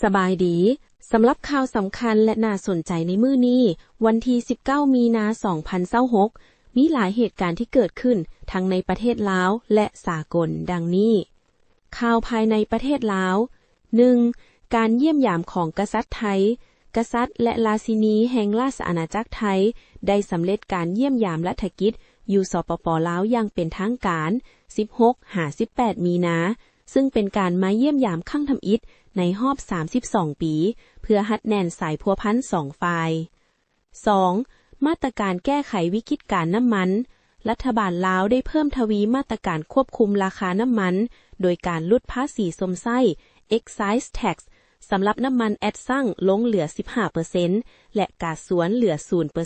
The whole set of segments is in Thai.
สบายดีสำหรับข่าวสำคัญและน่าสนใจในมื้อนี้วันที่19มีนา2026มีหลายเหตุการณ์ที่เกิดขึ้นทั้งในประเทศลาวและสากลดังนี้ข่าวภายในประเทศลาว 1. การเยี่ยมยามของกษัตริย์ไทยกษัตริย์และราชินีแห่งราชอาณาจักรไทยได้สำเร็จการเยี่ยมยามรัฐกิจอยู่สปป.ลาวอย่างเป็นทางการ 16-18 มีนาซึ่งเป็นการมาเยี่ยมยามครั้งทำอิฐในรอบ32 ปีเพื่อหัดแน่นสายพัวพัน2ฝ่าย 2. มาตรการแก้ไขวิกฤตการน้ำมันรัฐบาลลาวได้เพิ่มทวีมาตรการควบคุมราคาน้ำมันโดยการลดภาษีสมไส้ Excise Tax สำหรับน้ำมันแอดซังลงเหลือ 15% และก๊าซสวนเหลือ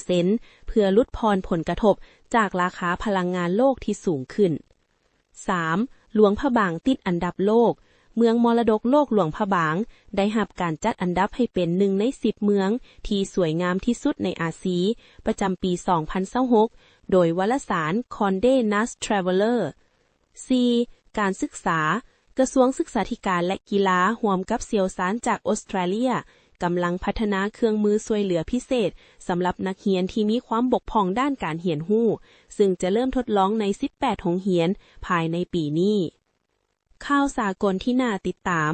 0% เพื่อลดพรผลกระทบจากราคาพลังงานโลกที่สูงขึ้น 3. หลวงพระบางติดอันดับโลกเมืองมรดกโลกหลวงพระบางได้รับการจัดอันดับให้เป็น1 ใน 10 เมืองที่สวยงามที่สุดในอาซีประจำปี 2026 โดยวารสาร Condé Nast Traveler 4. การศึกษากระทรวงศึกษาธิการและกีฬาร่วมกับเชี่ยวชาญจากออสเตรเลียกำลังพัฒนาเครื่องมือช่วยเหลือพิเศษสำหรับนักเรียนที่มีความบกพร่องด้านการเรียนรู้ซึ่งจะเริ่มทดลองใน 18 โรงเรียนภายในปีนี้ข่าวสากลที่น่าติดตาม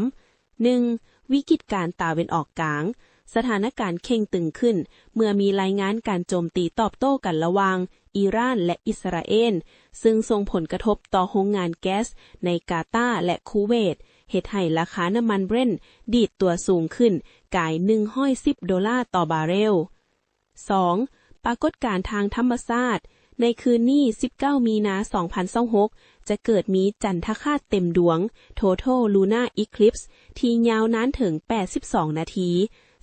1. วิกฤตการณ์ตะวันออกกลางสถานการณ์เข่งตึงขึ้นเมื่อมีรายงานการโจมตีตอบโต้กันระหว่างอิหร่านและอิสราเอลซึ่งส่งผลกระทบต่อโรงงานแก๊สในกาตาร์และคูเวตเฮ็ดให้ราคาน้ำมันเบรนท์ดีดตัวสูงขึ้นกลาย$110ต่อบาร์เรล 2. ปรากฏการณ์ทางธรรมชาติในคืนนี้19มีนา2026จะเกิดมีจันทคราตเต็มดวง Total Lunar Eclipse ที่ยาวนานถึง82นาที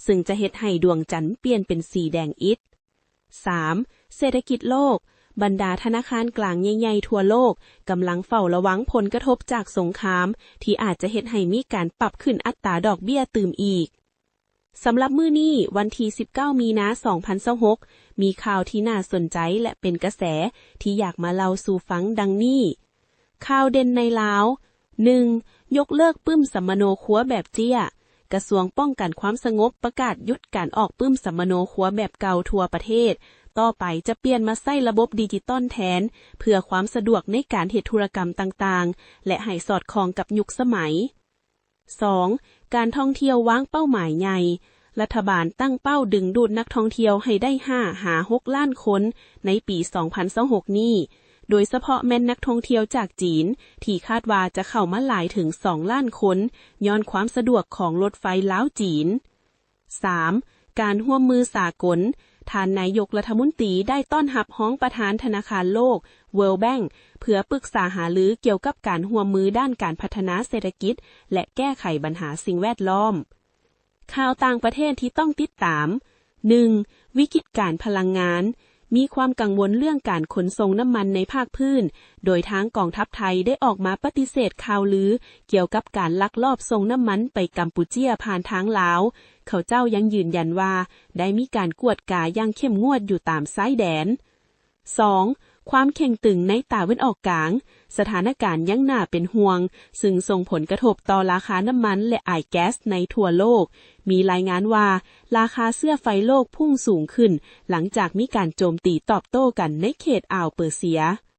ซึ่งจะเฮ็ดให้ดวงจันทร์เปลี่ยนเป็นสีแดงอิฐ 3. เศรษฐกิจโลกบรรดาธนาคารกลางใหญ่ๆทั่วโลกกำลังเฝ้าระวังผลกระทบจากสงครามที่อาจจะเฮ็ดให้มีการปรับขึ้นอัตราดอกเบี้ยตื่มอีกสำหรับมื้อนี้วันที่19มีนา2026มีข่าวที่น่าสนใจและเป็นกระแสที่อยากมาเล่าสู่ฟังดังนี้ข่าวเด่นในลาว 1. ยกเลิกปึ้มสัมมโนครัวแบบเจี้ยกระทรวงป้องกันความสงบประกาศหยุดการออกปึ้มสัมมโนครัวแบบเก่าทั่วประเทศต่อไปจะเปลี่ยนมาใช้ระบบดิจิตอลแทนเพื่อความสะดวกในการเฮ็ดธุรกรรมต่างๆและให้สอดคล้องกับยุคสมัย 2. การท่องเที่ยววางเป้าหมายใหญ่รัฐบาลตั้งเป้าดึงดูดนักท่องเที่ยวให้ได้5-6 ล้านคนในปี2026นี้โดยเฉพาะแม่นนักท่องเที่ยวจากจีนที่คาดว่าจะเข้ามาหลายถึง2 ล้านคนย้อนความสะดวกของรถไฟลาวจีน 3. การร่วมมือสากลท่านนายกรัฐมนตรีได้ต้อนรับฮ้องประธานธนาคารโลก World Bank เพื่อปรึกษาหารือเกี่ยวกับการร่วมมือด้านการพัฒนาเศรษฐกิจและแก้ไขปัญหาสิ่งแวดล้อมข่าวต่างประเทศที่ต้องติดตาม 1. วิกฤตการพลังงานมีความกังวลเรื่องการขนส่งน้ำมันในภาคพื้นโดยทางกองทัพไทยได้ออกมาปฏิเสธข่าวลือเกี่ยวกับการลักลอบส่งน้ำมันไปกัมพูเชียผ่านทางลาวเขาเจ้ายังยืนยันว่าได้มีการกวดกาอย่างเข้มงวดอยู่ตามชายแดน 2. ความเข่งตึงในตะวันออกกลางสถานการณ์ยังน่าเป็นห่วงซึ่งส่งผลกระทบต่อราคาน้ำมันและอ้ายแก๊สในทั่วโลกมีรายงานว่าราคาเสื้อไฟโลกพุ่งสูงขึ้นหลังจากมีการโจมตีตอบโต้กันในเขตอ่าวเปอร์เซีย